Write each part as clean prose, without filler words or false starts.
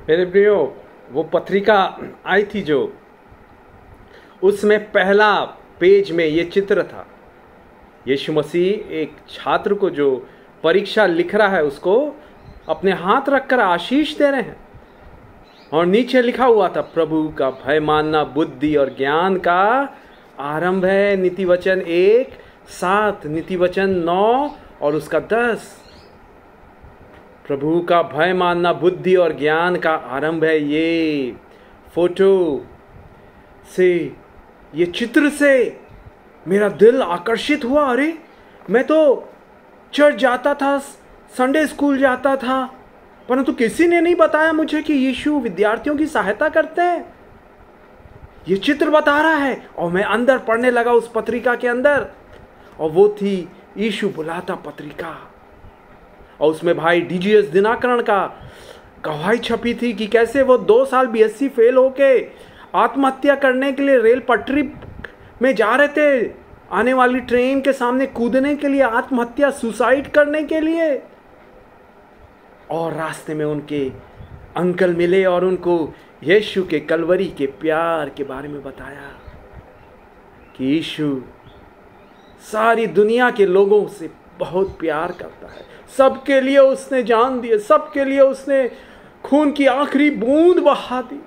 मेरे प्रियो, वो पत्रिका आई थी जो, उसमें पहला पेज में ये चित्र था। यीशु मसीह एक छात्र को जो परीक्षा लिख रहा है उसको अपने हाथ रखकर आशीष दे रहे हैं, और नीचे लिखा हुआ था प्रभु का भय मानना बुद्धि और ज्ञान का आरंभ है। नीति वचन 1:7, नीति वचन 9 और उसका 10। प्रभु का भय मानना बुद्धि और ज्ञान का आरंभ है। ये फोटो से, ये चित्र से मेरा दिल आकर्षित हुआ। अरे मैं तो चर्च जाता था, संडे स्कूल जाता था, परंतु किसी ने नहीं बताया मुझे कि यीशु विद्यार्थियों की सहायता करते हैं। ये चित्र बता रहा है, और मैं अंदर पढ़ने लगा उस पत्रिका के अंदर, और वो थी यीशु बुलाता पत्रिका। और उसमें भाई डीजीएस दिनाकरण का गवाही छपी थी कि कैसे वो 2 साल बीएससी फेल होके आत्महत्या करने के लिए रेल पटरी में जा रहे थे, आने वाली ट्रेन के सामने कूदने के लिए, आत्महत्या सुसाइड करने के लिए। और रास्ते में उनके अंकल मिले और उनको यीशु के कलवरी के प्यार के बारे में बताया कि यीशु सारी दुनिया के लोगों से बहुत प्यार करता है। सबके लिए उसने जान दी, सबके लिए उसने खून की आखिरी बूंद बहा दी।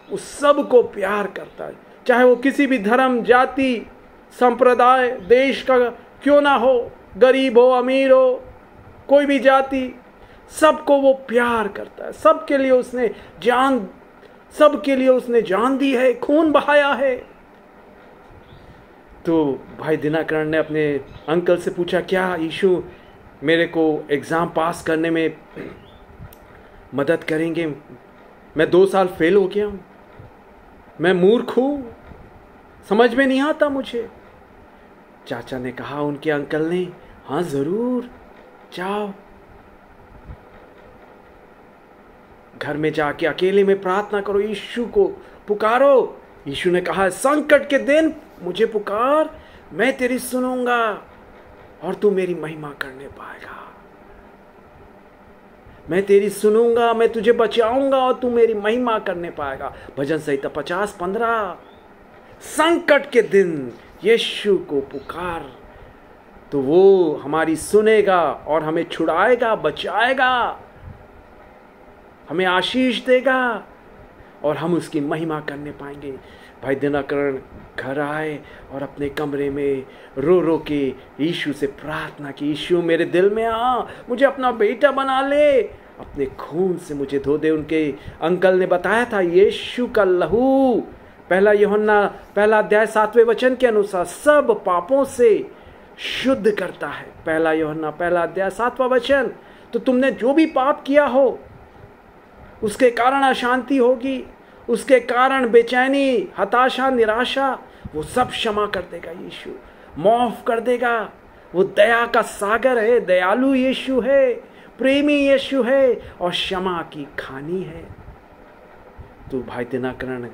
उस सबको प्यार करता है, चाहे वो किसी भी धर्म, जाति, संप्रदाय, देश का क्यों ना हो, गरीब हो, अमीर हो, कोई भी जाति, सबको वो प्यार करता है। सबके लिए उसने जान दी है, खून बहाया है। तो भाई दिनाकरण ने अपने अंकल से पूछा, क्या यीशु मेरे को एग्ज़ाम पास करने में मदद करेंगे? मैं 2 साल फेल हो गया हूँ, मैं मूर्ख हूँ, समझ में नहीं आता मुझे। चाचा ने कहा, उनके अंकल ने, हाँ ज़रूर, जाओ घर में जाके अकेले में प्रार्थना करो, यीशु को पुकारो। यीशु ने कहा, संकट के दिन मुझे पुकार, मैं तेरी सुनूंगा और तू मेरी महिमा करने पाएगा। मैं तेरी सुनूंगा, मैं तुझे बचाऊंगा और तू मेरी महिमा करने पाएगा। भजन संहिता 50:15। संकट के दिन यीशु को पुकार, तो वो हमारी सुनेगा और हमें छुड़ाएगा, बचाएगा, हमें आशीष देगा और हम उसकी महिमा करने पाएंगे। भाई दिनाकरण घर आए और अपने कमरे में रो रो के यीशु से प्रार्थना की, यीशु मेरे दिल में आ, मुझे अपना बेटा बना ले, अपने खून से मुझे धो दे। उनके अंकल ने बताया था, यीशु का लहू 1 यूहन्ना 1 अध्याय 7वें वचन के अनुसार सब पापों से शुद्ध करता है। 1 यूहन्ना 1 अध्याय 7वां वचन। तो तुमने जो भी पाप किया हो, उसके कारण अशांति होगी, उसके कारण बेचैनी, हताशा, निराशा, वो सब क्षमा कर देगा यीशु, माफ कर देगा। वो दया का सागर है, दयालु यीशु है, प्रेमी यीशु है और क्षमा की खानी है। तो भाई दिनाकरण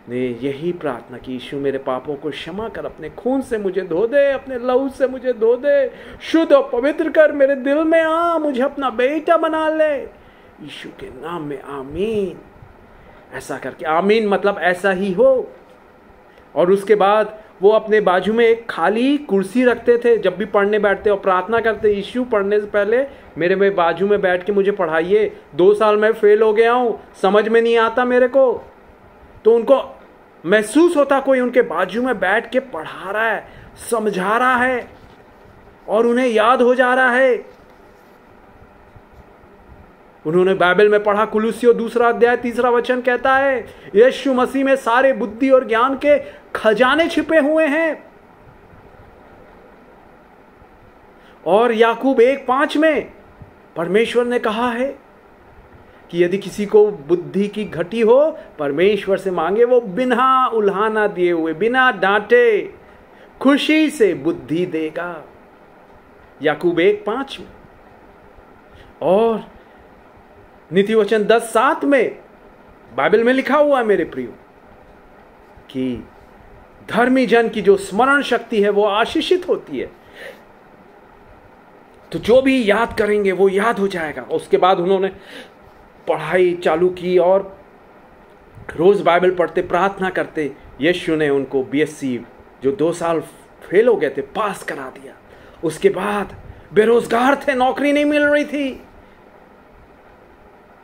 ने यही प्रार्थना की, यीशु मेरे पापों को क्षमा कर, अपने खून से मुझे धो दे, अपने लहू से मुझे धो दे, शुद्ध और पवित्र कर, मेरे दिल में आ, मुझे अपना बेटा बना ले, यीशु के नाम में आमीन। ऐसा करके, आमीन मतलब ऐसा ही हो। और उसके बाद वो अपने बाजू में एक खाली कुर्सी रखते थे, जब भी पढ़ने बैठते और प्रार्थना करते, यीशु पढ़ने से पहले मेरे में बाजू में बैठ के मुझे पढ़ाइए, 2 साल मैं फेल हो गया हूँ, समझ में नहीं आता मेरे को। तो उनको महसूस होता कोई उनके बाजू में बैठ के पढ़ा रहा है, समझा रहा है और उन्हें याद हो जा रहा है। उन्होंने बाइबल में पढ़ा, कुलुस्सियों 2 अध्याय 3 वचन कहता है, यीशु मसीह में सारे बुद्धि और ज्ञान के खजाने छिपे हुए हैं। और याकूब 1:5 में परमेश्वर ने कहा है कि यदि किसी को बुद्धि की घटी हो, परमेश्वर से मांगे, वो बिना उल्हाना दिए हुए, बिना डांटे, खुशी से बुद्धि देगा। याकूब 1:5 में। और नीति वचन 10:7 में बाइबल में लिखा हुआ है मेरे प्रियो कि धर्मी जन की जो स्मरण शक्ति है वो आशीषित होती है। तो जो भी याद करेंगे वो याद हो जाएगा। उसके बाद उन्होंने पढ़ाई चालू की और रोज़ बाइबल पढ़ते, प्रार्थना करते। यीशु ने उनको बीएससी जो 2 साल फेल हो गए थे पास करा दिया। उसके बाद बेरोजगार थे, नौकरी नहीं मिल रही थी।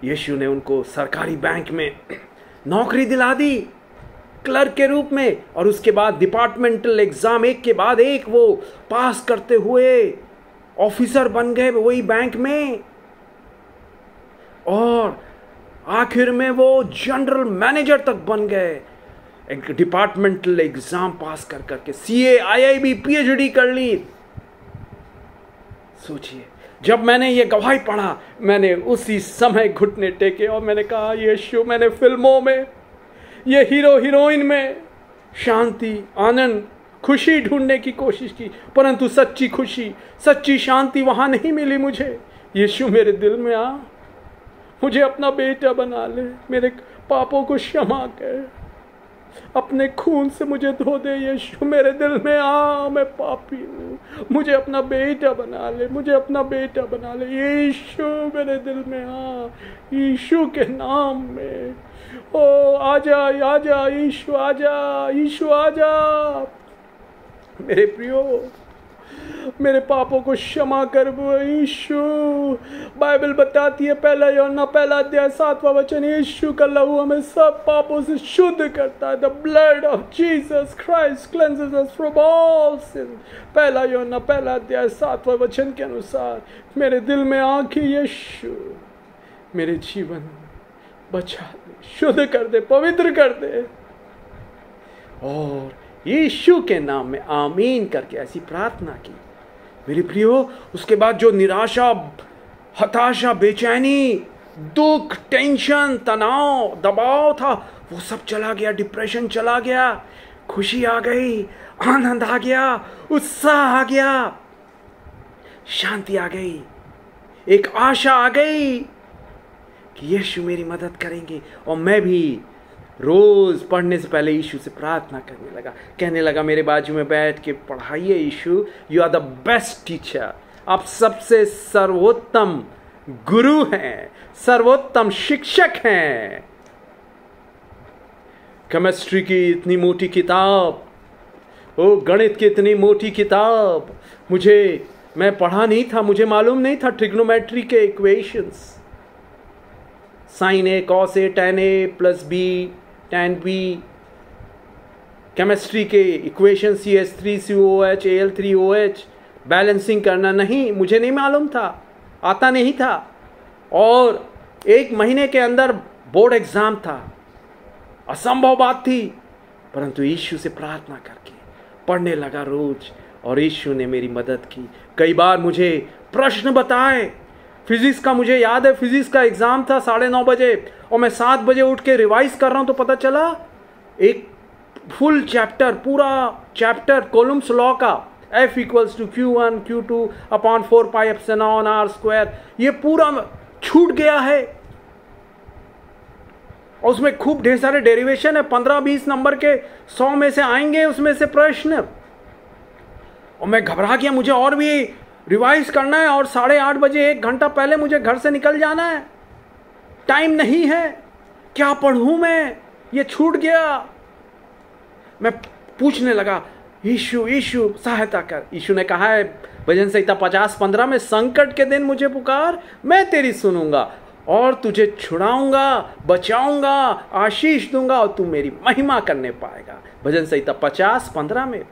यीशु ने उनको सरकारी बैंक में नौकरी दिला दी क्लर्क के रूप में, और उसके बाद डिपार्टमेंटल एग्जाम एक के बाद एक वो पास करते हुए ऑफिसर बन गए वही बैंक में, और आखिर में वो जनरल मैनेजर तक बन गए। एक डिपार्टमेंटल एग्जाम पास कर करके सीए, आईआईबी, पीएचडी कर ली। सोचिए, जब मैंने ये गवाही पढ़ा, मैंने उसी समय घुटने टेके और मैंने कहा, यीशु, मैंने फिल्मों में ये हीरो हीरोइन में शांति, आनंद, खुशी ढूंढने की कोशिश की, परंतु सच्ची खुशी, सच्ची शांति वहां नहीं मिली मुझे। यीशु, मेरे दिल में आ, मुझे अपना बेटा बना ले, मेरे पापों को क्षमा कर, अपने खून से मुझे धो दे। यीशु, मेरे दिल में आ, मैं पापी हूँ, मुझे अपना बेटा बना ले, मुझे अपना बेटा बना ले। यीशु, मेरे दिल में आ, यीशु के नाम में। ओ आजा, आजा यीशु, आजा यीशु, आजा। मेरे प्रियो, मेरे पापों को क्षमा कर यीशु। बाइबल बताती है 1 यूहन्ना 1:7 यीशु का लहू हमें सब पापों से शुद्ध करता है। The blood of Jesus Christ cleanses us from all sin. 1 यूहन्ना 1:7 के अनुसार मेरे दिल में आके यीशु मेरे जीवन बचा दे, शुद्ध कर दे, पवित्र कर दे। और यीशु के नाम में आमीन करके ऐसी प्रार्थना की। मेरे प्रियो, उसके बाद जो निराशा, हताशा, बेचैनी, दुख, टेंशन, तनाव, दबाव था, वो सब चला गया। डिप्रेशन चला गया, खुशी आ गई, आनंद आ गया, उत्साह आ गया, शांति आ गई, एक आशा आ गई कि यीशु मेरी मदद करेंगे। और मैं भी रोज पढ़ने से पहले यीशु से प्रार्थना करने लगा, कहने लगा, मेरे बाजू में बैठ के पढ़ाइए यीशु, you are the best teacher, आप सबसे सर्वोत्तम गुरु हैं, सर्वोत्तम शिक्षक हैं। केमिस्ट्री की इतनी मोटी किताब, ओ गणित की इतनी मोटी किताब मैं पढ़ा नहीं था, मुझे मालूम नहीं था ट्रिग्नोमेट्री के equations, sine A cos A tan a plus B tan b, chemistry के इक्वेशन CH3COOH Al3OH बैलेंसिंग करना नहीं, मुझे नहीं मालूम था, आता नहीं था। और 1 महीने के अंदर बोर्ड एग्जाम था, असंभव बात थी, परंतु यीशु से प्रार्थना करके पढ़ने लगा रोज, और यीशु ने मेरी मदद की। कई बार मुझे प्रश्न बताए। फिजिक्स का मुझे याद है, फिजिक्स का एग्जाम था 9:30 बजे, और मैं 7 बजे उठ के रिवाइज कर रहा हूं, तो पता चला एक फुल चैप्टर, पूरा चैप्टर कोलम्स लॉ का, F = Q1 Q2 upon 4 pi epsilon R², ये पूरा छूट गया है। और उसमें खूब ढेर सारे डेरिवेशन है, 15-20 नंबर के 100 में से आएंगे उसमें से प्रश्न। और मैं घबरा गया, मुझे और भी रिवाइज करना है, और 8:30 बजे 1 घंटा पहले मुझे घर से निकल जाना है, टाइम नहीं है, क्या पढ़ूं मैं, ये छूट गया। मैं पूछने लगा, यीशु यीशु सहायता कर। यीशु ने कहा है भजन संहिता 50:15 में, संकट के दिन मुझे पुकार, मैं तेरी सुनूंगा और तुझे छुड़ाऊंगा, बचाऊंगा, आशीष दूंगा, और तू मेरी महिमा करने पाएगा। भजन संहिता 50:15 में।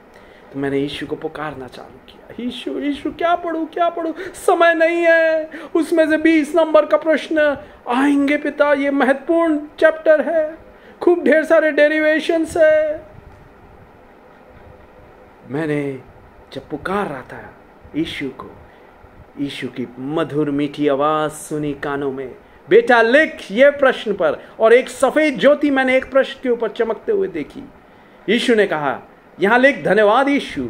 तो मैंने यीशु को पुकारना चालू किया, यीशु यीशु, क्या पढ़ूं, समय नहीं है। उसमें से 20 नंबर का प्रश्न आएंगे पिता, ये महत्वपूर्ण चैप्टर है, खूब ढेर सारे डेरिवेशंस है। मैंने जब पुकार रहा था यीशु को, यीशु की मधुर मीठी आवाज सुनी कानों में, बेटा लिख ये प्रश्न पर। और एक सफेद ज्योति मैंने एक प्रश्न के ऊपर चमकते हुए देखी। यीशु ने कहा, यहां लिख, धन्यवाद यीशु,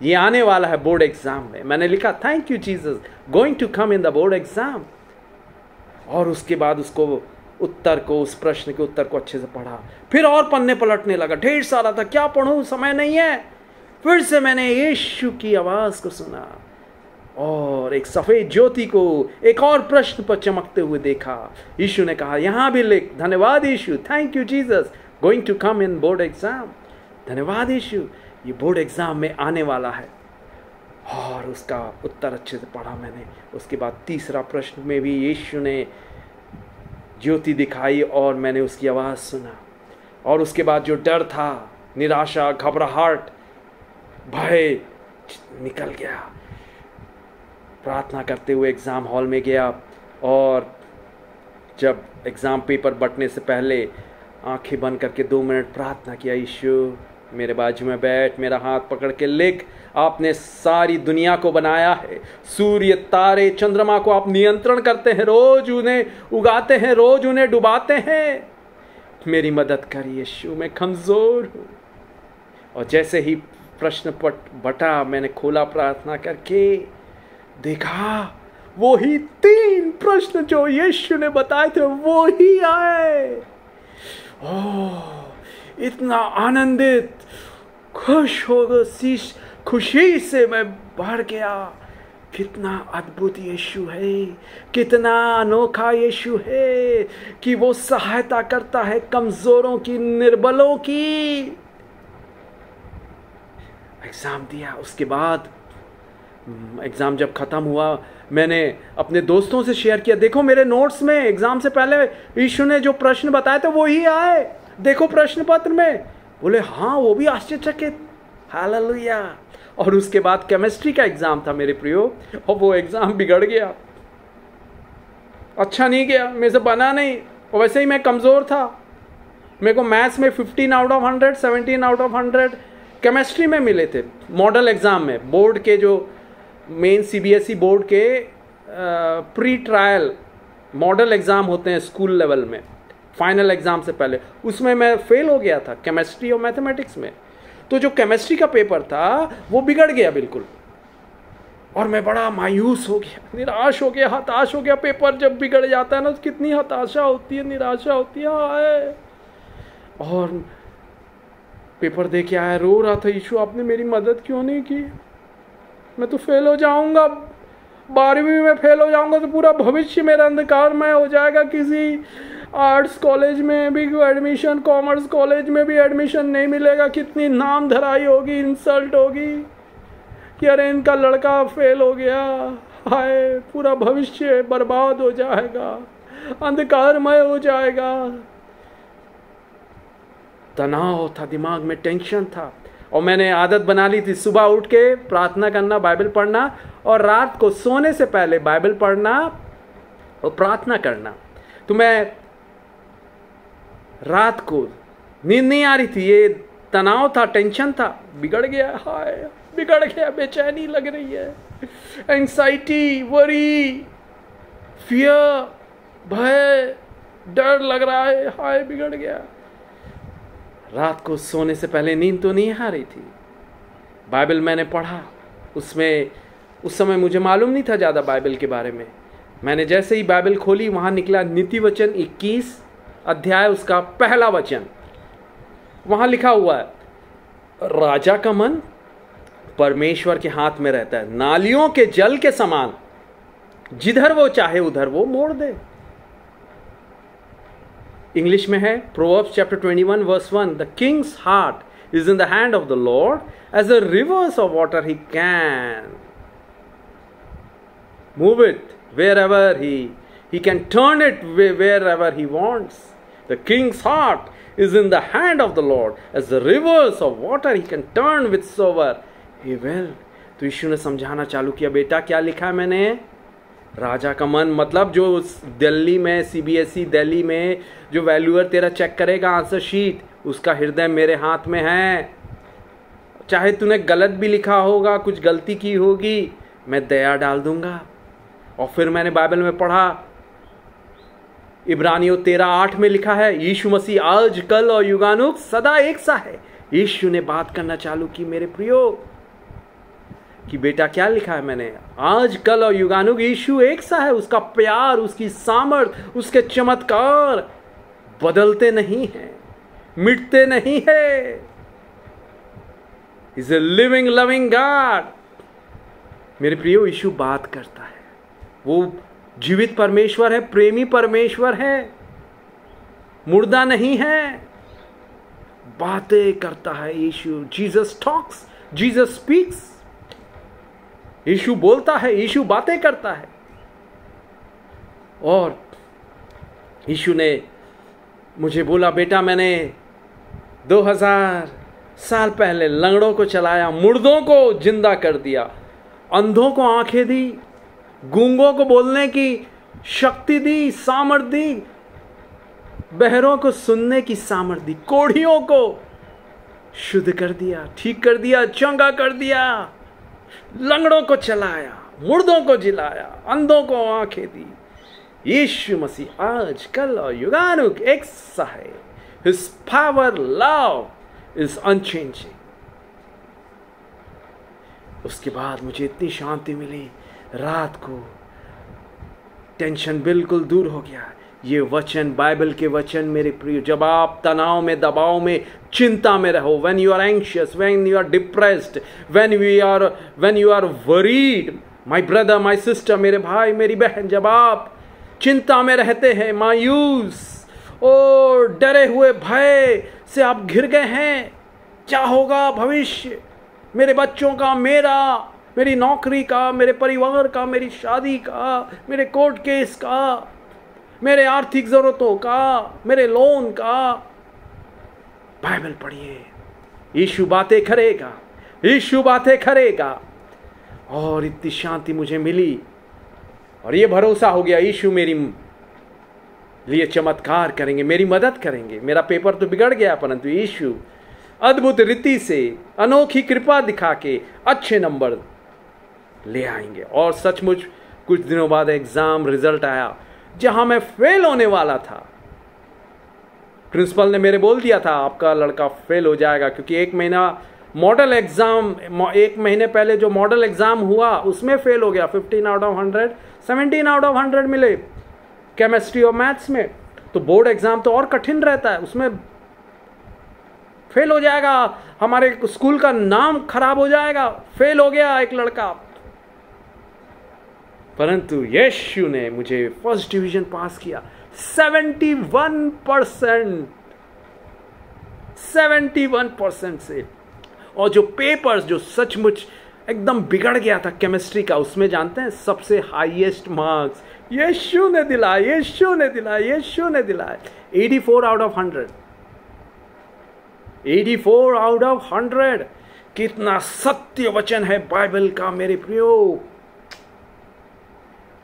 ये आने वाला है बोर्ड एग्जाम में। मैंने लिखा, thank you Jesus, going to come in the board exam. और उसके बाद उसको उत्तर को, उस प्रश्न के उत्तर को अच्छे से पढ़ा, फिर और पन्ने पलटने लगा, ढेर सारा था, क्या पढ़ूं, समय नहीं है। फिर से मैंने यीशु की आवाज को सुना, और एक सफेद ज्योति को एक और प्रश्न पर चमकते हुए देखा। यीशु ने कहा, यहाँ भी लिख, धन्यवाद यीशु, thank you Jesus, going to come in board exam. धन्यवाद यीशु, ये बोर्ड एग्जाम में आने वाला है। और उसका उत्तर अच्छे से पढ़ा मैंने। उसके बाद तीसरा प्रश्न में भी यीशु ने ज्योति दिखाई और मैंने उसकी आवाज़ सुना। और उसके बाद जो डर था, निराशा, घबराहट, भय निकल गया। प्रार्थना करते हुए एग्ज़ाम हॉल में गया और जब एग्ज़ाम पेपर बंटने से पहले आंखें बंद करके 2 मिनट प्रार्थना किया, यीशु मेरे बाजू में बैठ, मेरा हाथ पकड़ के लिख, आपने सारी दुनिया को बनाया है, सूर्य, तारे, चंद्रमा को आप नियंत्रण करते हैं, रोज उन्हें उगाते हैं, रोज उन्हें डुबाते हैं, मेरी मदद करिए यीशु, मैं कमज़ोर हूँ। और जैसे ही प्रश्न पट बटा, मैंने खोला प्रार्थना करके, देखा वो ही 3 प्रश्न जो यीशु ने बताए थे वो ही आए। ओह, इतना आनंदित, खुश हो गया, खुशी से मैं भर गया। कितना अद्भुत यीशु है, कितना अनोखा यीशु है कि वो सहायता करता है कमजोरों की, निर्बलों की। एग्जाम दिया, उसके बाद एग्जाम जब खत्म हुआ, मैंने अपने दोस्तों से शेयर किया, देखो मेरे नोट्स में एग्जाम से पहले यीशु ने जो प्रश्न बताए थे वो ही आए, देखो प्रश्न पत्र में। बोले हाँ, वो भी आश्चर्यचकित, हालेलुया। और उसके बाद केमिस्ट्री का एग्जाम था मेरे प्रियो, और वो एग्जाम बिगड़ गया, अच्छा नहीं गया, मेरे से बना नहीं। और वैसे ही मैं कमज़ोर था, मेरे को मैथ्स में 15 out of 100, 17 out of 100 chemistry में मिले थे मॉडल एग्ज़ाम में। बोर्ड के जो मेन सीबीएसई बोर्ड के प्री ट्रायल मॉडल एग्ज़ाम होते हैं स्कूल लेवल में, फाइनल एग्ज़ाम से पहले, उसमें मैं फेल हो गया था केमिस्ट्री और मैथमेटिक्स में। तो जो केमिस्ट्री का पेपर था वो बिगड़ गया बिल्कुल, और मैं बड़ा मायूस हो गया, निराश हो गया, हताश हो गया। पेपर जब बिगड़ जाता है ना तो कितनी हताशा होती है, निराशा होती है। और पेपर दे के आया, रो रहा था, यीशु आपने मेरी मदद क्यों नहीं की, मैं तो फेल हो जाऊंगा, 12वीं में फेल हो जाऊंगा तो पूरा भविष्य मेरा अंधकारमय हो जाएगा। किसी आर्ट्स कॉलेज में भी एडमिशन, कॉमर्स कॉलेज में भी एडमिशन नहीं मिलेगा, कितनी नाम धराई होगी, इंसल्ट होगी कि अरे इनका लड़का फेल हो गया, हाय पूरा भविष्य बर्बाद हो जाएगा, अंधकारमय हो जाएगा। तनाव था, दिमाग में टेंशन था। और मैंने आदत बना ली थी सुबह उठ के प्रार्थना करना, बाइबल पढ़ना, और रात को सोने से पहले बाइबल पढ़ना और प्रार्थना करना। तो मैं रात को नींद नहीं आ रही थी, ये तनाव था, टेंशन था, बिगड़ गया, हाय बिगड़ गया, बेचैनी लग रही है, एंग्जाइटी, वरी, फियर, भय, डर लग रहा है, हाय बिगड़ गया। रात को सोने से पहले नींद तो नहीं आ रही थी। बाइबल मैंने पढ़ा, उसमें उस समय मुझे मालूम नहीं था ज़्यादा बाइबल के बारे में। मैंने जैसे ही बाइबल खोली, वहाँ निकला नीति वचन 21 अध्याय, उसका पहला वचन। वहाँ लिखा हुआ है, राजा का मन परमेश्वर के हाथ में रहता है, नालियों के जल के समान, जिधर वो चाहे उधर वो मोड़ दे। इंग्लिश में है proverbs chapter 21 verse 1, the king's heart is in the hand of the lord, as a rivers of water he can move it wherever he can turn it wherever he wants. The king's heart is in the hand of the Lord, as the rivers of water he can turn whithersoever he will. तो यीशु ने समझाना चालू किया, बेटा क्या लिखा है मैंने, राजा का मन, मतलब जो दिल्ली में सीबीएसई दिल्ली में जो वैल्यूअर तेरा चेक करेगा आंसर शीट, उसका हृदय मेरे हाथ में है। चाहे तूने गलत भी लिखा होगा, कुछ गलती की होगी, मैं दया डाल दूंगा। और फिर मैंने बाइबल में पढ़ा, इब्रानियों 13:8 में लिखा है, यीशु मसीह आज कल और युगानुग सदा एक सा है। यीशु ने बात करना चालू की मेरे प्रियो कि बेटा क्या लिखा है मैंने, आज कल और युगानुग यीशु एक सा है। उसका प्यार, उसकी सामर्थ, उसके चमत्कार बदलते नहीं हैं, मिटते नहीं है। He's a living loving God. मेरे प्रियो, यीशु बात करता है। वो जीवित परमेश्वर है, प्रेमी परमेश्वर है, मुर्दा नहीं है, बातें करता है यीशु। Jesus talks, Jesus speaks. यीशु बोलता है, यीशु बातें करता है। और यीशु ने मुझे बोला, बेटा मैंने 2000 साल पहले लंगड़ों को चलाया, मुर्दों को जिंदा कर दिया, अंधों को आंखें दी, गूंगों को बोलने की शक्ति दी, सामर्थ दी, बहरों को सुनने की सामर्थ दी, कोढ़ियों को शुद्ध कर दिया, ठीक कर दिया, चंगा कर दिया, लंगड़ों को चलाया, मुर्दों को जिलाया, अंधों को आंखें दी। यीशु मसीह आज कल और युगानुग एक सा है। His power, love is unchanging। उसके बाद मुझे इतनी शांति मिली, रात को टेंशन बिल्कुल दूर हो गया। ये वचन, बाइबल के वचन मेरे प्रिय, जब आप तनाव में, दबाव में, चिंता में रहो, when you are anxious, when you are depressed, when you are worried, my brother, my sister, मेरे भाई, मेरी बहन, जब आप चिंता में रहते हैं, मायूस और डरे हुए भय से आप घिर गए हैं, क्या होगा भविष्य मेरे बच्चों का, मेरी नौकरी का, मेरे परिवार का, मेरी शादी का, मेरे कोर्ट केस का, मेरे आर्थिक जरूरतों का, मेरे लोन का, बाइबल पढ़िए। यीशु बातें करेगा, यीशु बातें करेगा। और इतनी शांति मुझे मिली और ये भरोसा हो गया, यीशु मेरी लिए चमत्कार करेंगे, मेरी मदद करेंगे। मेरा पेपर तो बिगड़ गया, परंतु यीशु अद्भुत रीति से, अनोखी कृपा दिखा के अच्छे नंबर ले आएंगे। और सचमुच कुछ दिनों बाद एग्जाम रिजल्ट आया, जहां मैं फेल होने वाला था। प्रिंसिपल ने मेरे बोल दिया था, आपका लड़का फेल हो जाएगा, क्योंकि एक महीने पहले जो मॉडल एग्जाम हुआ उसमें फेल हो गया। 15 आउट ऑफ 100, 17 आउट ऑफ 100 मिले केमिस्ट्री और मैथ्स में। तो बोर्ड एग्जाम तो और कठिन रहता है, उसमें फेल हो जाएगा, हमारे स्कूल का नाम खराब हो जाएगा। फेल हो गया एक लड़का, परंतु यीशु ने मुझे फर्स्ट डिवीजन पास किया। 71% से। और जो पेपर्स जो सचमुच एकदम बिगड़ गया था केमिस्ट्री का, उसमें जानते हैं सबसे हाईएस्ट मार्क्स यीशु ने दिलाए। 84 आउट ऑफ 100। 84 out of 100। कितना सत्य वचन है बाइबल का मेरे प्रियो।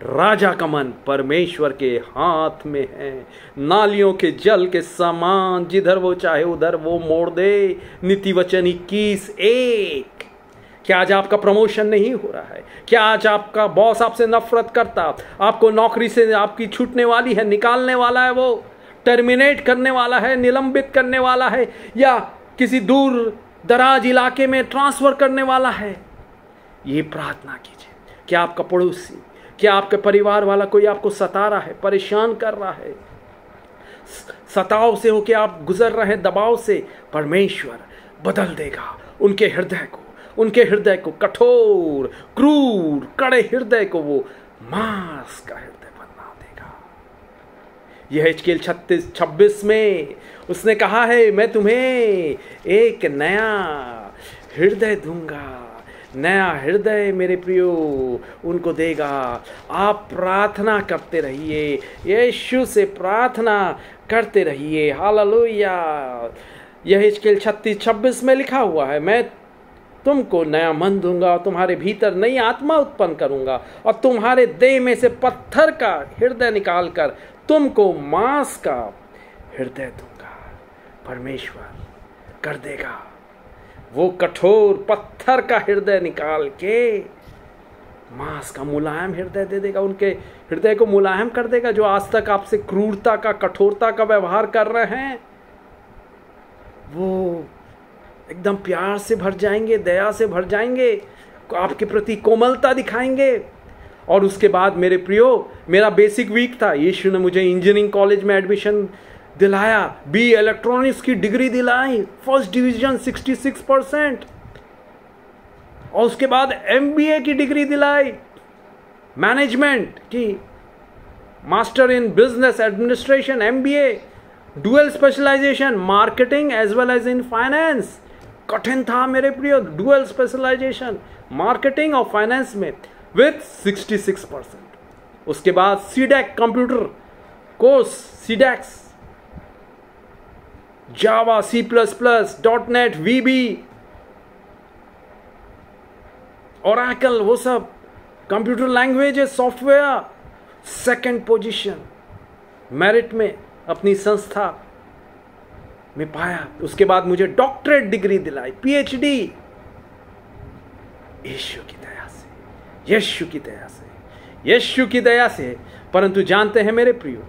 राजा का मन परमेश्वर के हाथ में है, नालियों के जल के समान, जिधर वो चाहे उधर वो मोड़ दे। नीति वचन 21:1। क्या आज आपका प्रमोशन नहीं हो रहा है? क्या आज आपका बॉस आपसे नफरत करता, आपको नौकरी से आपकी छूटने वाली है, निकालने वाला है, वो टर्मिनेट करने वाला है, निलंबित करने वाला है, या किसी दूर दराज इलाके में ट्रांसफर करने वाला है? ये प्रार्थना कीजिए। क्या आपका पड़ोसी, क्या आपके परिवार वाला कोई आपको सता रहा है, परेशान कर रहा है, सताव से होके आप गुजर रहे हैं, दबाव से? परमेश्वर बदल देगा उनके हृदय को कठोर, क्रूर, कड़े हृदय को वो मांस का हृदय बना देगा। यह हिजकील 36:26 में उसने कहा है, मैं तुम्हें एक नया हृदय दूंगा। नया हृदय मेरे प्रियो उनको देगा। आप प्रार्थना करते रहिए, यीशु से प्रार्थना करते रहिए। हालेलुया। यह हिजकील 36:26 में लिखा हुआ है, मैं तुमको नया मन दूंगा, तुम्हारे भीतर नई आत्मा उत्पन्न करूंगा, और तुम्हारे देह में से पत्थर का हृदय निकालकर तुमको मांस का हृदय दूंगा। परमेश्वर कर देगा। वो कठोर पत्थर का हृदय निकाल के मांस का मुलायम हृदय दे देगा। उनके हृदय को मुलायम कर देगा जो आज तक आपसे क्रूरता का, कठोरता का व्यवहार कर रहे हैं। वो एकदम प्यार से भर जाएंगे, दया से भर जाएंगे, आपके प्रति कोमलता दिखाएंगे। और उसके बाद मेरे प्रियो, मेरा बेसिक वीक था, यीशु ने मुझे इंजीनियरिंग कॉलेज में एडमिशन दिलाया, बी इलेक्ट्रॉनिक्स की डिग्री दिलाई, फर्स्ट डिवीजन 66%। और उसके बाद MBA की डिग्री दिलाई, मैनेजमेंट की, master in business administration MBA, dual specialization marketing as well as in finance. कठिन था मेरे प्रियो, डुअल स्पेशलाइजेशन मार्केटिंग और फाइनेंस में विथ 66%। उसके बाद CDAC computer course, CDACs, Java, C++, .NET, VB, Oracle, वो सब computer languages, software, second position merit में अपनी संस्था में पाया। उसके बाद मुझे डॉक्टरेट डिग्री दिलाई, PhD, यीशु की दया से, यीशु की दया से, यीशु की दया से। परंतु जानते हैं मेरे प्रियो,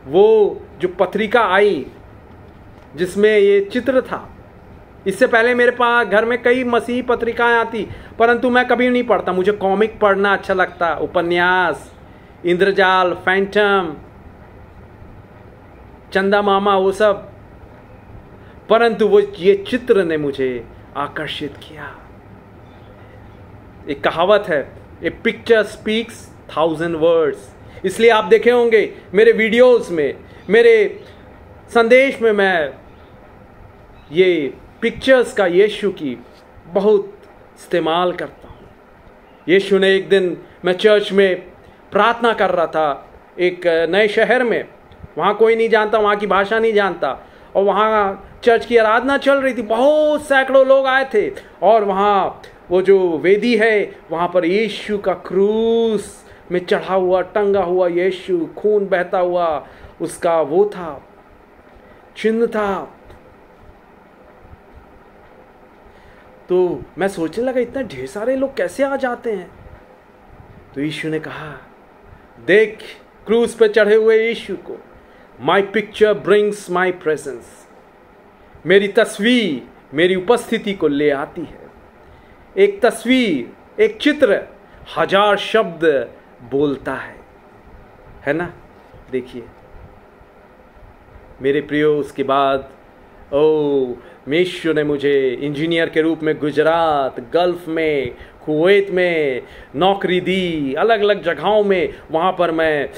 वो जो पत्रिका आई जिसमें ये चित्र था, इससे पहले मेरे पास घर में कई मसीही पत्रिकाएं आती, परंतु मैं कभी नहीं पढ़ता। मुझे कॉमिक पढ़ना अच्छा लगता, उपन्यास, इंद्रजाल, फैंटम, चंदा मामा, वो सब। परंतु वो ये चित्र ने मुझे आकर्षित किया। एक कहावत है, ए पिक्चर स्पीक्स 1000 वर्ड्स। इसलिए आप देखे होंगे मेरे वीडियोस में, मेरे संदेश में मैं ये पिक्चर्स का, यीशु की बहुत इस्तेमाल करता हूँ। यीशु ने एक दिन, मैं चर्च में प्रार्थना कर रहा था एक नए शहर में, वहाँ कोई नहीं जानता, वहाँ की भाषा नहीं जानता, और वहाँ चर्च की आराधना चल रही थी, बहुत सैकड़ों लोग आए थे, और वहाँ वो जो वेदी है वहाँ पर यीशु का क्रूस में चढ़ा हुआ, टंगा हुआ यीशु, खून बहता हुआ उसका वो था, चिन्ह था। तो मैं सोचने लगा इतने ढेर सारे लोग कैसे आ जाते हैं। तो यीशु ने कहा, देख क्रूस पे चढ़े हुए यीशु को, my picture brings my presence. मेरी तस्वीर मेरी उपस्थिति को ले आती है। एक तस्वीर, एक चित्र 1000 शब्द बोलता है ना। देखिए मेरे प्रियो, उसके बाद यीशु ने मुझे इंजीनियर के रूप में गुजरात, गल्फ में, कुवैत में नौकरी दी, अलग अलग जगहों में। वहाँ पर मैं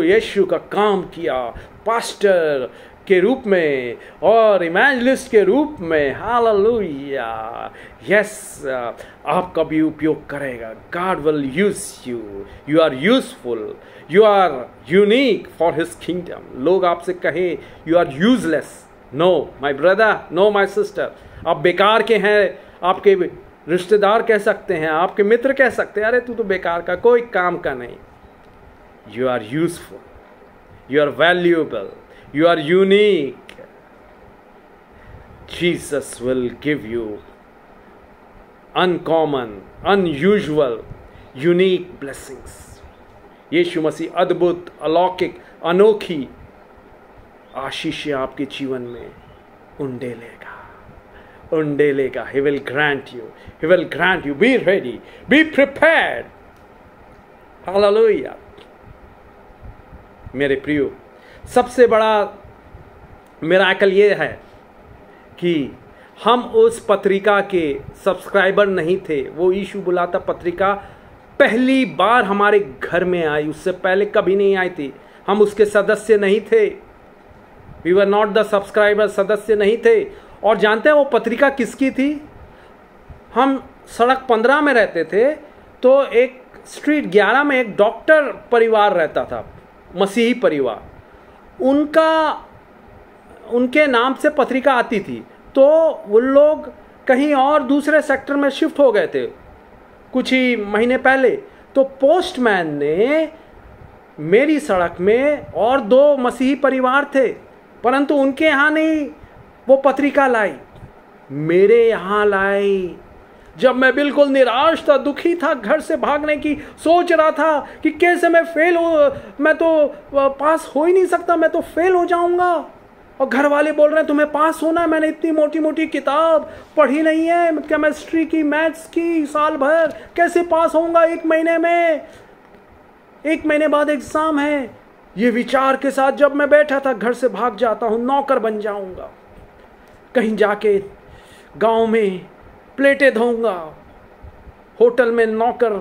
यीशु का काम किया, पास्टर के रूप में और इवेंजलिस्ट के रूप में। हालेलुया, यस, आपका भी उपयोग करेगा। God will use you, you are useful, you are unique for his kingdom. लोग आपसे कहे you are useless, no my brother, no my sister, आप बेकार के हैं। आपके रिश्तेदार कह सकते हैं, आपके मित्र कह सकते हैं, अरे तू तो बेकार का, कोई काम का नहीं। You are useful, you are valuable, you are unique. Jesus will give you uncommon, unusual, unique blessings. यीशु मसीह अद्भुत, अलौकिक, अनोखी आशीषें आपके जीवन में उंडेलेगा। He will grant you. He will grant you. Be ready. Be prepared. Hallelujah. मेरे प्रियो, सबसे बड़ा मिराकल ये है कि हम उस पत्रिका के सब्सक्राइबर नहीं थे। वो यीशु बुलाता पत्रिका पहली बार हमारे घर में आई, उससे पहले कभी नहीं आई थी। हम उसके सदस्य नहीं थे। We were not the subscriber, सदस्य नहीं थे। और जानते हैं वो पत्रिका किसकी थी? हम सड़क 15 में रहते थे, तो एक स्ट्रीट 11 में एक डॉक्टर परिवार रहता था, मसीही परिवार। उनके नाम से पत्रिका आती थी। तो वो लोग कहीं और दूसरे सेक्टर में शिफ्ट हो गए थे कुछ ही महीने पहले। तो पोस्टमैन ने मेरी सड़क में और 2 मसीही परिवार थे, परंतु उनके यहाँ नहीं वो पत्रिका लाई, मेरे यहाँ लाई। जब मैं बिल्कुल निराश था, दुखी था, घर से भागने की सोच रहा था कि कैसे मैं फेल हो, मैं तो पास हो ही नहीं सकता, मैं तो फेल हो जाऊंगा। और घर वाले बोल रहे हैं तुम्हें पास होना है, मैंने इतनी मोटी मोटी किताब पढ़ी नहीं है, केमिस्ट्री की, मैथ्स की, साल भर कैसे पास होऊंगा 1 महीने में, 1 महीने बाद एग्जाम है। ये विचार के साथ जब मैं बैठा था, घर से भाग जाता हूँ, नौकर बन जाऊंगा, कहीं जाके गांव में प्लेटें धोऊंगा, होटल में नौकर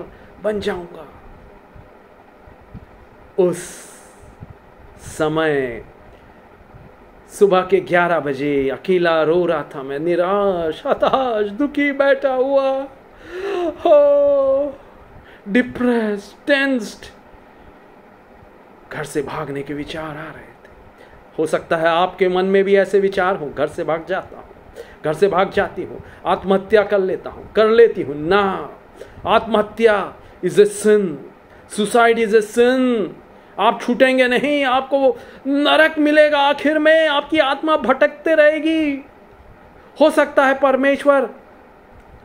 बन जाऊंगा। उस समय सुबह के 11 बजे अकेला रो रहा था मैं, निराश, हताश, दुखी बैठा हुआ, हो डिप्रेस्ड, टेंस्ड। घर से भागने के विचार आ रहे थे। हो सकता है आपके मन में भी ऐसे विचार हो, घर से भाग जाता हूं, घर से भाग जाती हूं, आत्महत्या कर लेता हूं, कर लेती हूं। ना, आत्महत्या is a sin, suicide is a sin. आप छूटेंगे नहीं, आपको वो नरक मिलेगा। आखिर में आपकी आत्मा भटकते रहेगी। हो सकता है परमेश्वर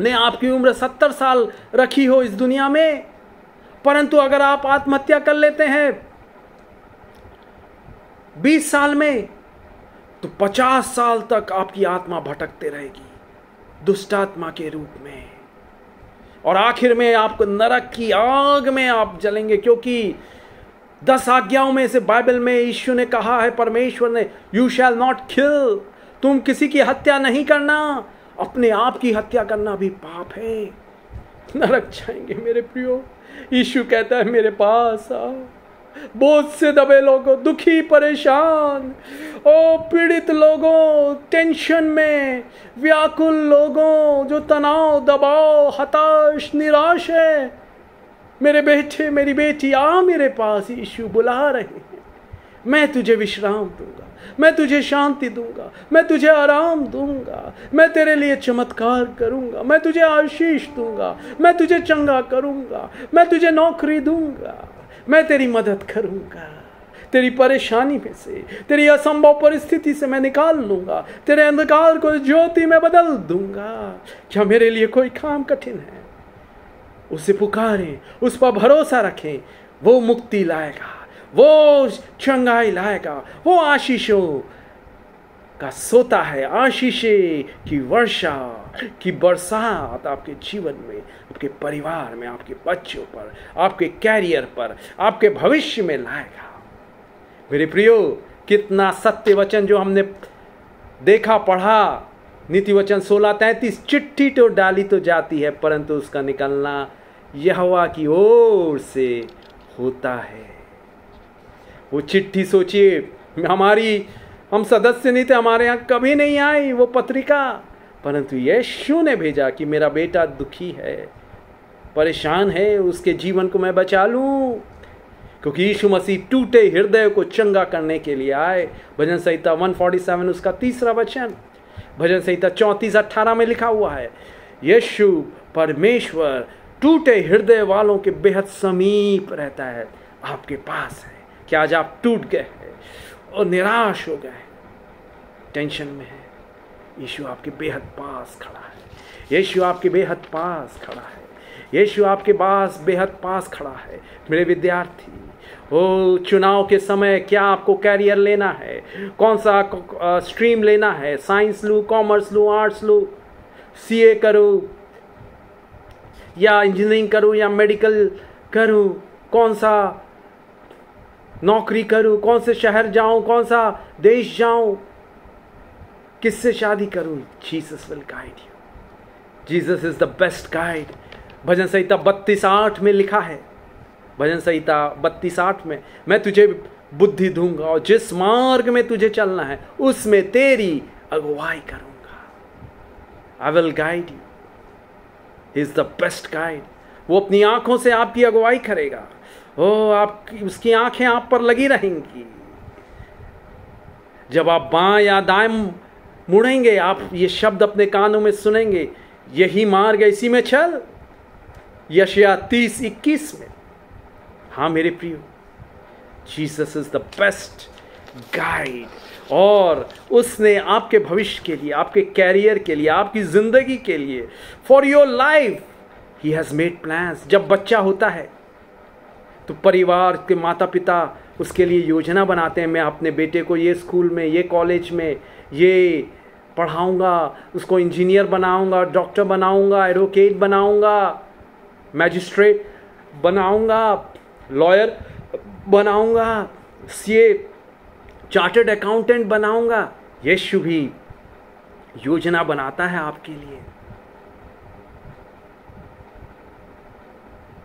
ने आपकी उम्र 70 साल रखी हो इस दुनिया में, परंतु अगर आप आत्महत्या कर लेते हैं 20 साल में, तो 50 साल तक आपकी आत्मा भटकते रहेगी दुष्ट आत्मा के रूप में, और आखिर में आपको नरक की आग में आप जलेंगे। क्योंकि 10 आज्ञाओं में से बाइबल में यीशु ने कहा है, परमेश्वर ने, यू शैल नॉट किल, तुम किसी की हत्या नहीं करना। अपने आप की हत्या करना भी पाप है। नरक जाएंगे मेरे प्रियो। यीशु कहता है, मेरे पास आओ, बोझ से दबे लोगों, दुखी परेशान, ओ पीड़ित लोगों, टेंशन में व्याकुल लोगों, जो तनाव, दबाव, हताश, निराश है, मेरे बेटे, मेरी बेटी, आ मेरे पास। यीशु बुला रहे हैं। मैं तुझे विश्राम दूंगा, मैं तुझे शांति दूंगा, मैं तुझे आराम दूंगा, मैं तेरे लिए चमत्कार करूंगा, मैं तुझे आशीष दूंगा, मैं तुझे चंगा करूंगा, मैं तुझे नौकरी दूंगा, मैं तेरी मदद करूंगा, तेरी परेशानी में से, तेरी असंभव परिस्थिति से मैं निकाल लूंगा, तेरे अंधकार को ज्योति में बदल दूंगा। क्या मेरे लिए कोई काम कठिन है? उसे पुकारें, उस पर भरोसा रखें, वो मुक्ति लाएगा, वो चंगाई लाएगा, वो आशीषों का सोता है। आशीषें की वर्षा की बरसात आपके जीवन में, आपके परिवार में, आपके बच्चों पर, आपके कैरियर पर, आपके भविष्य में लाएगा। मेरे प्रियो, कितना सत्य वचन जो हमने देखा, पढ़ा। नीति वचन 16:33, चिट्ठी तो डाली तो जाती है, परंतु उसका निकलना यहोवा की ओर से होता है। वो चिट्ठी सोचिए, हम सदस्य नहीं थे, हमारे यहाँ कभी नहीं आई वो पत्रिका, परंतु यीशु ने भेजा कि मेरा बेटा दुखी है, परेशान है, उसके जीवन को मैं बचा लूं। क्योंकि यीशु मसीह टूटे हृदय को चंगा करने के लिए आए। भजन संहिता 147 उसका 3रा वचन, भजन संहिता 34:18 में लिखा हुआ है, यीशु परमेश्वर टूटे हृदय वालों के बेहद समीप रहता है। आपके पास है। क्या आज आप टूट गए हैं और निराश हो गए, टेंशन में है? यीशु आपके बेहद पास खड़ा है। यीशु आपके बेहद पास खड़ा है। यीशु आपके पास बेहद पास खड़ा है। मेरे विद्यार्थी, ओ चुनाव के समय क्या आपको कैरियर लेना है? कौन सा स्ट्रीम लेना है? साइंस लूँ, कॉमर्स लूँ, आर्ट्स लूँ, सीए करूँ या इंजीनियरिंग करूँ या मेडिकल करूँ? कौन सा नौकरी करूँ? कौन से शहर जाऊँ? कौन सा देश जाऊँ? किससे शादी करूँ? Jesus will guide you. Jesus is the best guide. भजन संहिता 32:8 में लिखा है, भजन संहिता 32:8 में, मैं तुझे बुद्धि दूंगा और जिस मार्ग में तुझे चलना है उसमें तेरी अगुवाई करूंगा। I will guide you. He is the best guide. वो अपनी आंखों से आपकी अगुवाई करेगा। उसकी आंखें आप पर लगी रहेंगी। जब आप बाएं या दाएं मुड़ेंगे, आप ये शब्द अपने कानों में सुनेंगे, यही मार्ग है, इसी में चल। यशायाह 30:21 में। हाँ मेरे प्रियो, Jesus is the best guide. और उसने आपके भविष्य के लिए, आपके कैरियर के लिए, आपकी जिंदगी के लिए, for your life he has made plans. जब बच्चा होता है तो परिवार के माता पिता उसके लिए योजना बनाते हैं, मैं अपने बेटे को ये स्कूल में, ये कॉलेज में ये पढ़ाऊंगा, उसको इंजीनियर बनाऊंगा, डॉक्टर बनाऊंगा, एडवोकेट बनाऊंगा, मैजिस्ट्रेट बनाऊंगा, लॉयर बनाऊंगा, सीए, चार्टर्ड अकाउंटेंट बनाऊंगा। यीशु भी योजना बनाता है आपके लिए।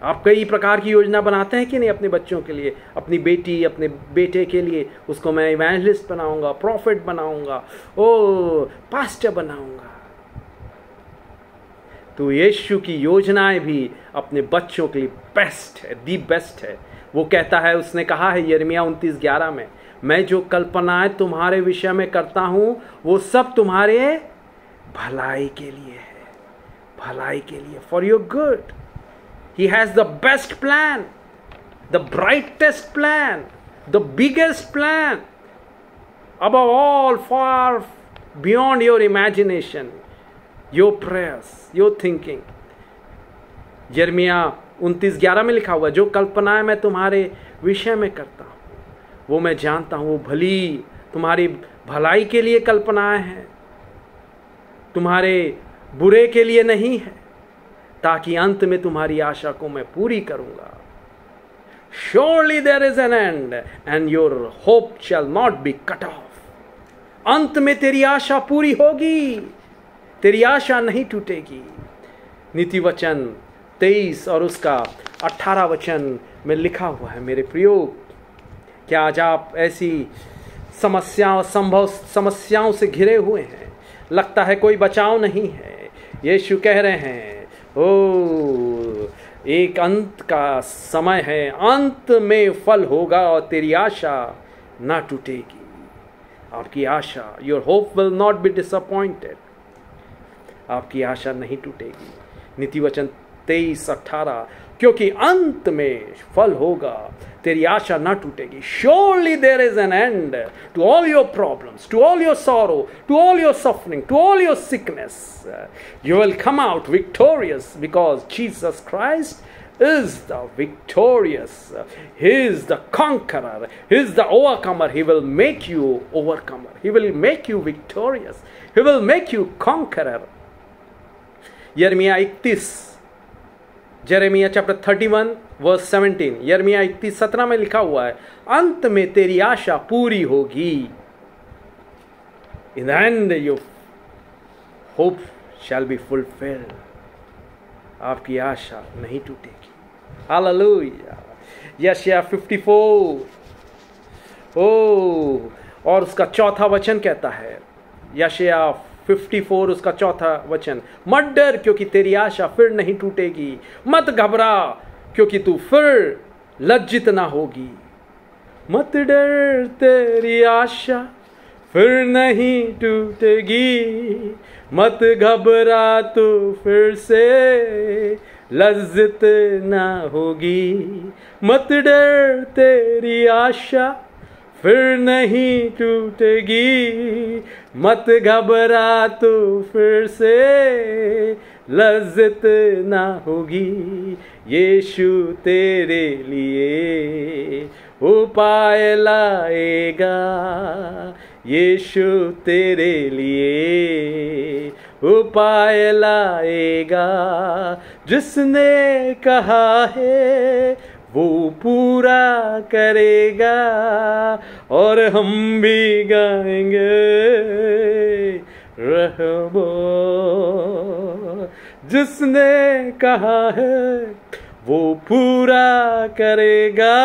आप कई प्रकार की योजना बनाते हैं कि नहीं अपने बच्चों के लिए, अपनी बेटी, अपने बेटे के लिए, उसको मैं इवेंजलिस्ट बनाऊंगा, प्रॉफिट बनाऊंगा, ओ पास्टर बनाऊंगा। तो यीशु की योजनाएं भी अपने बच्चों के लिए बेस्ट है, दी बेस्ट है। वो कहता है, उसने कहा है यिर्मयाह 29:11 में, मैं जो कल्पनाएं तुम्हारे विषय में करता हूं वो सब तुम्हारे भलाई के लिए है, भलाई के लिए, for your good. He has the best plan, the brightest plan, the biggest plan, above all, far beyond your imagination, your prayers, your thinking. यिर्मयाह 29:11 में लिखा हुआ, जो कल्पनाएं मैं तुम्हारे विषय में करता हूँ वो मैं जानता हूँ, वो भली, तुम्हारी भलाई के लिए कल्पनाएं हैं, तुम्हारे बुरे के लिए नहीं है, ताकि अंत में तुम्हारी आशा को मैं पूरी करूंगा। Surely there is an end and your hope shall not be cut off. अंत में तेरी आशा पूरी होगी, तेरी आशा नहीं टूटेगी। नीति वचन 23 और उसका 18 वचन में लिखा हुआ है, मेरे प्रियो, क्या आज आप ऐसी समस्याओं से घिरे हुए हैं, लगता है कोई बचाव नहीं है? यीशु कह रहे हैं, ओ एक अंत का समय है, अंत में फल होगा और तेरी आशा ना टूटेगी। आपकी आशा, your hope will not be disappointed, आपकी आशा नहीं टूटेगी। नीति वचन 23:18, क्योंकि अंत में फल होगा, तेरी आशा ना टूटेगी। Surely there is an end to all your problems, to all your sorrow, to all your suffering, to all your sickness. You will come out victorious because Jesus Christ is the victorious. He is the conqueror. He is the overcomer. He will make you overcomer. He will make you victorious. He will make you conqueror. यिर्मयाह chapter 31 verse 17, यिर्मयाह 31:17 में लिखा हुआ है, अंत में तेरी आशा पूरी होगी। In the end your hope shall be fulfilled, आपकी आशा नहीं टूटेगी। हालेलुया। यशायाह 54 और उसका 4था वचन कहता है, यशायाह 54 उसका 4था वचन, मत डर क्योंकि तेरी आशा फिर नहीं टूटेगी, मत घबरा क्योंकि तू फिर लज्जित ना होगी। मत डर तेरी आशा फिर नहीं टूटेगी, मत घबरा तू फिर से लज्जित ना होगी। मत डर तेरी आशा फिर नहीं टूटेगी, मत घबरा तो फिर से लज्जत ना होगी। यीशु तेरे लिए उपाय लाएगा, यीशु तेरे लिए उपाय लाएगा। जिसने कहा है वो पूरा करेगा, और हम भी गाएंगे रहमो। जिसने कहा है वो पूरा करेगा।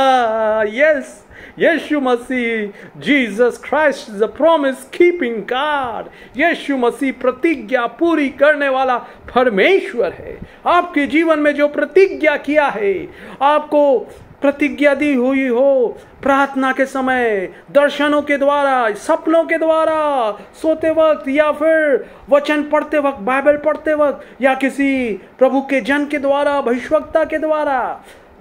यस, यीशु मसीह, Jesus Christ is a promise keeping God. यीशु मसीह प्रतिज्ञा पूरी करने वाला परमेश्वर है। आपके जीवन में जो प्रतिज्ञा किया है, आपको प्रतिज्ञा दी हुई हो प्रार्थना के समय, दर्शनों के द्वारा, सपनों के द्वारा, सोते वक्त, या फिर वचन पढ़ते वक्त, बाइबल पढ़ते वक्त, या किसी प्रभु के जन के द्वारा, भविष्यवक्ता के द्वारा,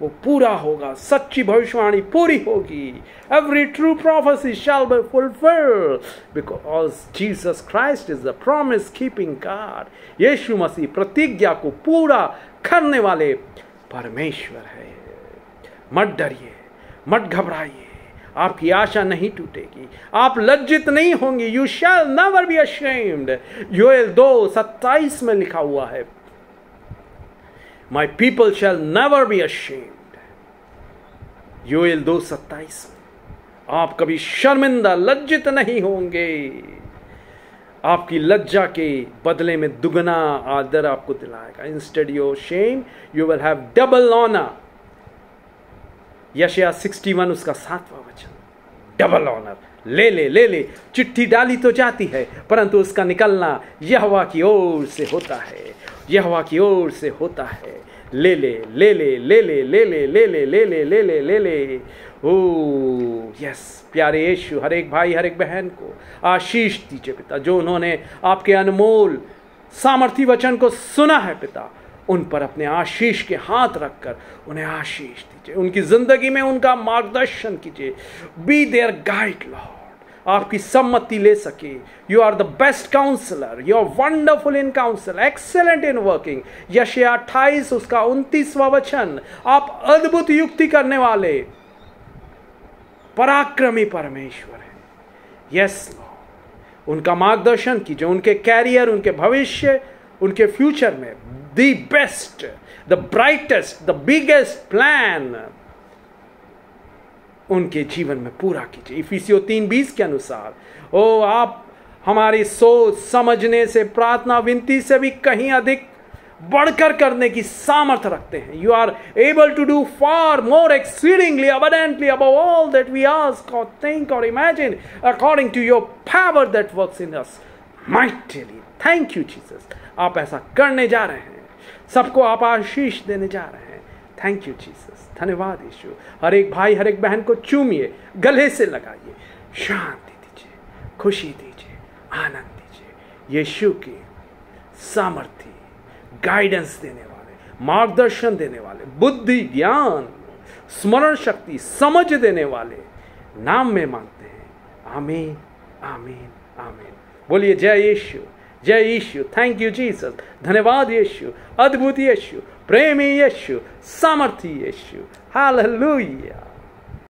वो पूरा होगा। सच्ची भविष्यवाणी पूरी होगी। Every true prophecy shall be fulfilled because Jesus Christ is the promise keeping God. यीशु मसीह प्रतिज्ञा को पूरा करने वाले परमेश्वर है। मत डरिए, मत घबराइए, आपकी आशा नहीं टूटेगी, आप लज्जित नहीं होंगे। You shall never be ashamed. Joel 2:27 में लिखा हुआ है, My people shall never be ashamed. Joel 2:27, आप कभी शर्मिंदा, लज्जित नहीं होंगे। आपकी लज्जा के बदले में दुगना आदर आपको दिलाएगा। Instead your shame you will have double honour. यशायाह 61 उसका 7वां वचन, डबल ऑनर। ले ले ले ले, चिट्ठी डाली तो जाती है परंतु उसका निकलना यहोवा की ओर से होता है, यहोवा की ओर से होता है। ले ले ले ले ले ले ले ले ले ले ले ले ले ले ले ले। ओ यस प्यारे यीशु, हर एक भाई हर एक बहन को आशीष दीजिए पिता, जो उन्होंने आपके अनमोल सामर्थी वचन को सुना है पिता, उन पर अपने आशीष के हाथ रखकर उन्हें आशीष दीजिए, उनकी जिंदगी में उनका मार्गदर्शन कीजिए। बी देयर गाइड लॉर्ड, आपकी सम्मति ले सके। You are the best counsellor, you are wonderful in counsel, excellent in working. यशायाह 28 उसका 29वां वचन, आप अद्भुत युक्ति करने वाले पराक्रमी परमेश्वर हैं। यस लॉर्ड, उनका मार्गदर्शन कीजिए, उनके कैरियर, उनके भविष्य, उनके फ्यूचर में the best, the brightest, the biggest plan उनके जीवन में पूरा कीजिए। इफिसियों 3:20 के अनुसार ओ आप हमारी सोच समझने से, प्रार्थना विनती से भी कहीं अधिक बढ़कर करने की सामर्थ्य रखते हैं। You are able to do far more exceedingly abundantly above all that we ask और थिंक और imagine according to your power that works in us mightily. Thank you Jesus, आप ऐसा करने जा रहे हैं, सबको आप आशीष देने जा रहे हैं। थैंक यू जीसस, धन्यवाद यीशु। हर एक भाई हर एक बहन को चूमिए, गले से लगाइए, शांति दीजिए, खुशी दीजिए, आनंद दीजिए। यीशु की सामर्थ्य, गाइडेंस देने वाले, मार्गदर्शन देने वाले, बुद्धि, ज्ञान, स्मरण शक्ति, समझ देने वाले नाम में मांगते हैं। आमीन आमीन आमीन। बोलिए जय यीशु, जय यीशु। थैंक यू जीसस, धन्यवाद यीशु, अद्भुत यीशु, प्रेमी यीशु, सामर्थी यीशु। हालेलुया।